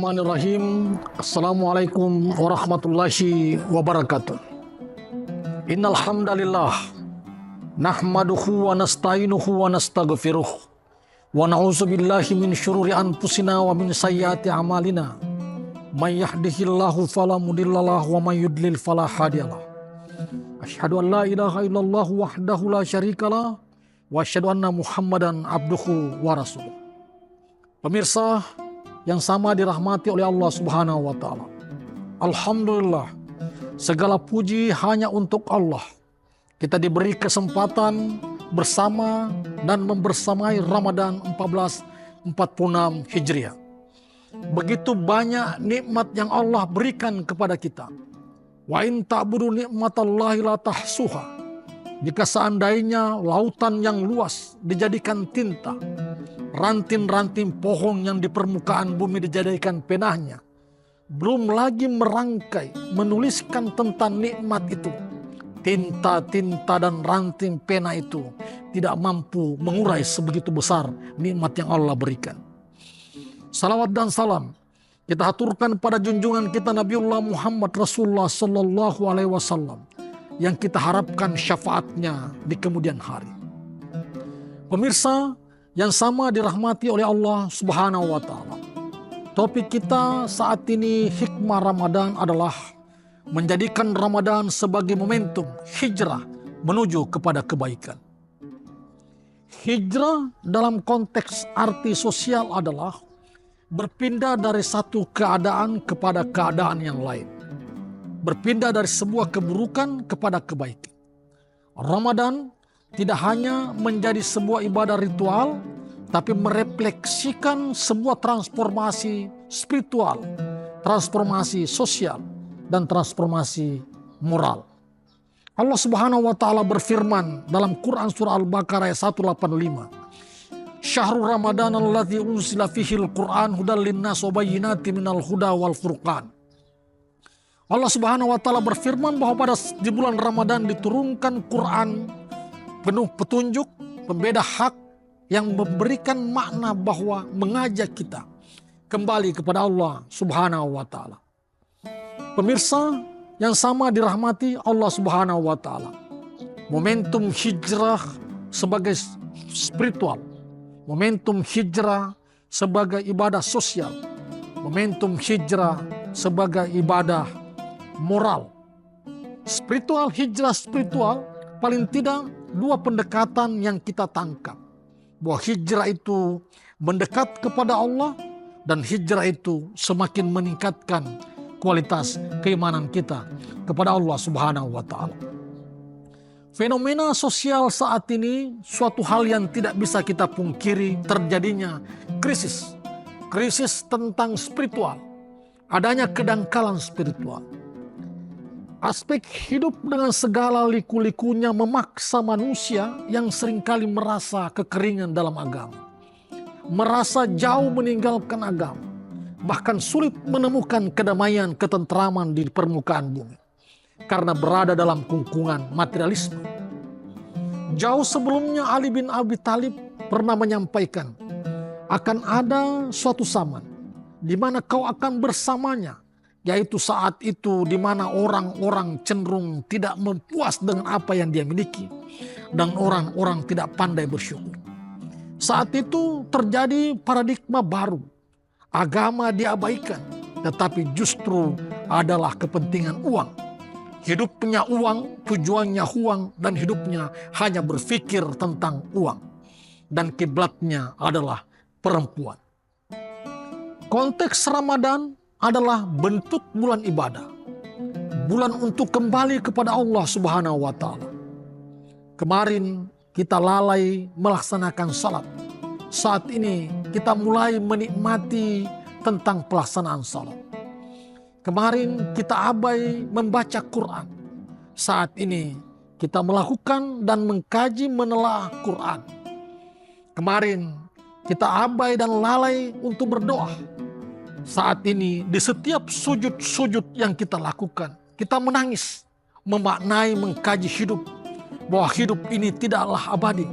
Bismillahirrahmanirrahim. Assalamualaikum warahmatullahi wabarakatuh. Innal hamdalillah nahmaduhu wa nasta'inuhu wa nastaghfiruh wa na'udzubillahi min syururi anfusina wa min sayyiati a'malina. May yahdihillahu fala mudhillalah wa may yudlil fala hadiyalah. Asyhadu an la ilaha illallah wahdahu la syarikalah wa asyhadu anna Muhammadan abduhu wa rasuluh. Pemirsa yang sama dirahmati oleh Allah Subhanahu wa taala. Alhamdulillah, segala puji hanya untuk Allah. Kita diberi kesempatan bersama dan membersamai Ramadan 1446 Hijriah. Begitu banyak nikmat yang Allah berikan kepada kita. Wa in ta'budu nikmatallahi la tahsuha. Jika seandainya lautan yang luas dijadikan tinta, ranting-ranting pohon yang di permukaan bumi dijadikan penahnya, belum lagi merangkai, menuliskan tentang nikmat itu, tinta-tinta dan ranting pena itu tidak mampu mengurai sebegitu besar nikmat yang Allah berikan. Salawat dan salam kita haturkan pada junjungan kita Nabiullah Muhammad Rasulullah Sallallahu Alaihi Wasallam yang kita harapkan syafaatnya di kemudian hari. Pemirsa yang sama dirahmati oleh Allah Subhanahu wa taala. Topik kita saat ini, hikmah Ramadan adalah menjadikan Ramadan sebagai momentum hijrah menuju kepada kebaikan. Hijrah dalam konteks arti sosial adalah berpindah dari satu keadaan kepada keadaan yang lain. Berpindah dari sebuah keburukan kepada kebaikan. Ramadan tidak hanya menjadi sebuah ibadah ritual, tapi merefleksikan sebuah transformasi spiritual, transformasi sosial, dan transformasi moral. Allah Subhanahu wa taala berfirman dalam Quran surah Al-Baqarah ayat 185. Syahrul Ramadan alladzi unzila fihil Qur'an hudal linnas wa bayyinatin minal huda wal furqan. Allah Subhanahu wa taala berfirman bahwa di bulan Ramadan diturunkan Quran penuh petunjuk, pembeda hak yang memberikan makna bahwa mengajak kita kembali kepada Allah Subhanahu wa taala. Pemirsa yang sama dirahmati Allah Subhanahu wa taala. Momentum hijrah sebagai spiritual, momentum hijrah sebagai ibadah sosial, momentum hijrah sebagai ibadah moral. Spiritual, hijrah spiritual, paling tidak dua pendekatan yang kita tangkap. Bahwa hijrah itu mendekat kepada Allah dan hijrah itu semakin meningkatkan kualitas keimanan kita kepada Allah Subhanahu wa taala. Fenomena sosial saat ini suatu hal yang tidak bisa kita pungkiri, terjadinya krisis. Krisis tentang spiritual. Adanya kedangkalan spiritual. Aspek hidup dengan segala liku-likunya memaksa manusia yang seringkali merasa kekeringan dalam agama. Merasa jauh meninggalkan agama. Bahkan sulit menemukan kedamaian, ketentraman di permukaan bumi. Karena berada dalam kungkungan materialisme. Jauh sebelumnya Ali bin Abi Thalib pernah menyampaikan, akan ada suatu zaman di mana kau akan bersamanya. Yaitu saat itu di mana orang-orang cenderung tidak puas dengan apa yang dia miliki. Dan orang-orang tidak pandai bersyukur. Saat itu terjadi paradigma baru. Agama diabaikan. Tetapi justru adalah kepentingan uang. Hidupnya uang, tujuannya uang. Dan hidupnya hanya berpikir tentang uang. Dan kiblatnya adalah perempuan. Konteks Ramadan adalah bentuk bulan ibadah. Bulan untuk kembali kepada Allah Subhanahu wa taala. Kemarin kita lalai melaksanakan salat. Saat ini kita mulai menikmati tentang pelaksanaan salat. Kemarin kita abai membaca Quran. Saat ini kita melakukan dan mengkaji menelaah Quran. Kemarin kita abai dan lalai untuk berdoa. Saat ini di setiap sujud-sujud yang kita lakukan, kita menangis, memaknai, mengkaji hidup. Bahwa hidup ini tidaklah abadi.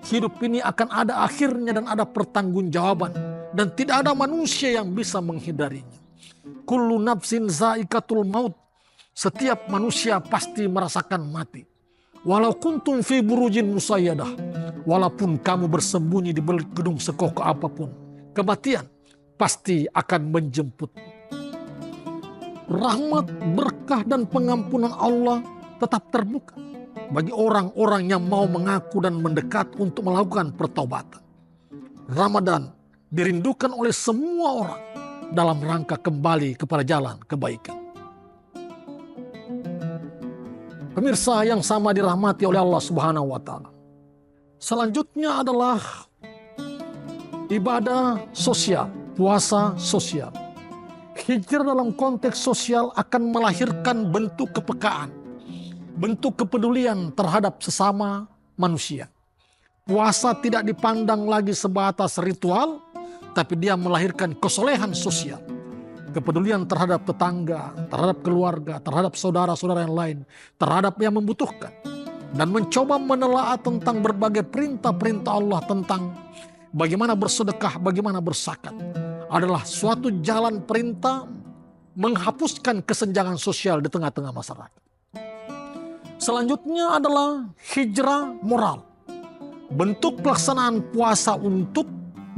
Hidup ini akan ada akhirnya dan ada pertanggungjawaban dan tidak ada manusia yang bisa menghindarinya. Kullu nafsin zaikatul maut. Setiap manusia pasti merasakan mati. Walau kuntum fi burujin musayyadah. Walaupun kamu bersembunyi di balik gedung sekokoh apapun, kematian pasti akan menjemput. Rahmat, berkah, dan pengampunan Allah tetap terbuka bagi orang-orang yang mau mengaku dan mendekat untuk melakukan pertobatan. Ramadan dirindukan oleh semua orang dalam rangka kembali kepada jalan kebaikan. Pemirsa yang sama dirahmati oleh Allah Subhanahu wa Ta'ala. Selanjutnya adalah ibadah sosial, puasa sosial. Hijrah dalam konteks sosial akan melahirkan bentuk kepekaan, bentuk kepedulian terhadap sesama manusia. Puasa tidak dipandang lagi sebatas ritual, tapi dia melahirkan kesolehan sosial. Kepedulian terhadap tetangga, terhadap keluarga, terhadap saudara-saudara yang lain, terhadap yang membutuhkan. Dan mencoba menelaah tentang berbagai perintah-perintah Allah tentang bagaimana bersedekah, bagaimana berzakat. Adalah suatu jalan perintah menghapuskan kesenjangan sosial di tengah-tengah masyarakat. Selanjutnya adalah hijrah moral. Bentuk pelaksanaan puasa untuk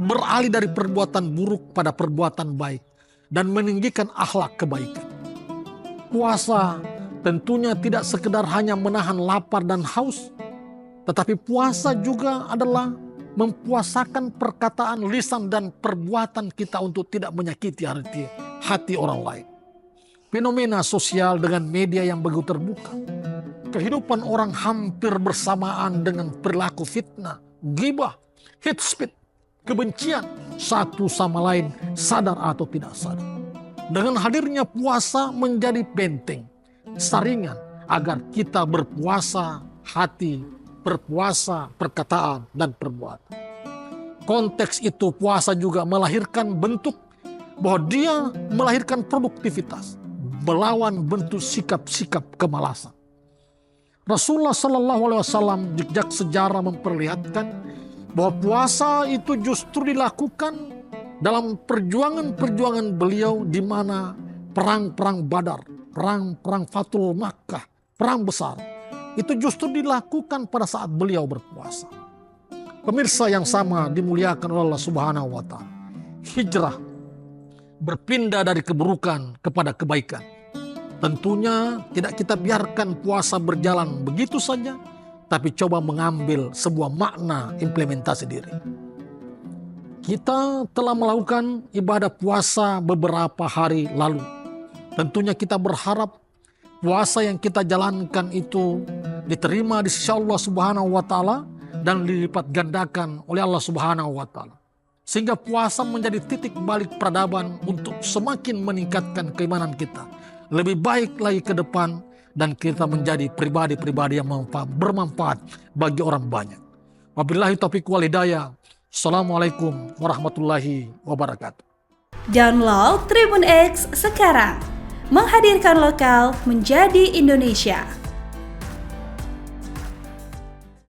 beralih dari perbuatan buruk pada perbuatan baik dan meninggikan akhlak kebaikan. Puasa tentunya tidak sekedar hanya menahan lapar dan haus, tetapi puasa juga adalah mempuasakan perkataan, lisan, dan perbuatan kita untuk tidak menyakiti hati orang lain. Fenomena sosial dengan media yang begitu terbuka. Kehidupan orang hampir bersamaan dengan perilaku fitnah, ghibah, hate speech, kebencian satu sama lain, sadar atau tidak sadar. Dengan hadirnya puasa menjadi benteng, saringan agar kita berpuasa hati, berpuasa perkataan dan perbuatan. Konteks itu puasa juga melahirkan bentuk bahwa dia melahirkan produktivitas, melawan bentuk sikap-sikap kemalasan. Rasulullah SAW jejak sejarah memperlihatkan bahwa puasa itu justru dilakukan dalam perjuangan-perjuangan beliau di mana perang-perang Badar, perang Fathul Makkah, perang besar, itu justru dilakukan pada saat beliau berpuasa. Pemirsa yang sama dimuliakan oleh Allah Subhanahu wa Ta'ala. Hijrah, berpindah dari keburukan kepada kebaikan. Tentunya tidak kita biarkan puasa berjalan begitu saja, tapi coba mengambil sebuah makna implementasi diri. Kita telah melakukan ibadah puasa beberapa hari lalu. Tentunya kita berharap puasa yang kita jalankan itu diterima di sisi Allah Subhanahu wa Ta'ala dan dilipat gandakan oleh Allah Subhanahu wa Ta'ala. Sehingga puasa menjadi titik balik peradaban untuk semakin meningkatkan keimanan kita. Lebih baik lagi ke depan dan kita menjadi pribadi-pribadi yang bermanfaat bagi orang banyak. Wabillahi taufiq wal hidayah. Assalamualaikum warahmatullahi wabarakatuh. Download Tribun X sekarang. Menghadirkan lokal menjadi Indonesia.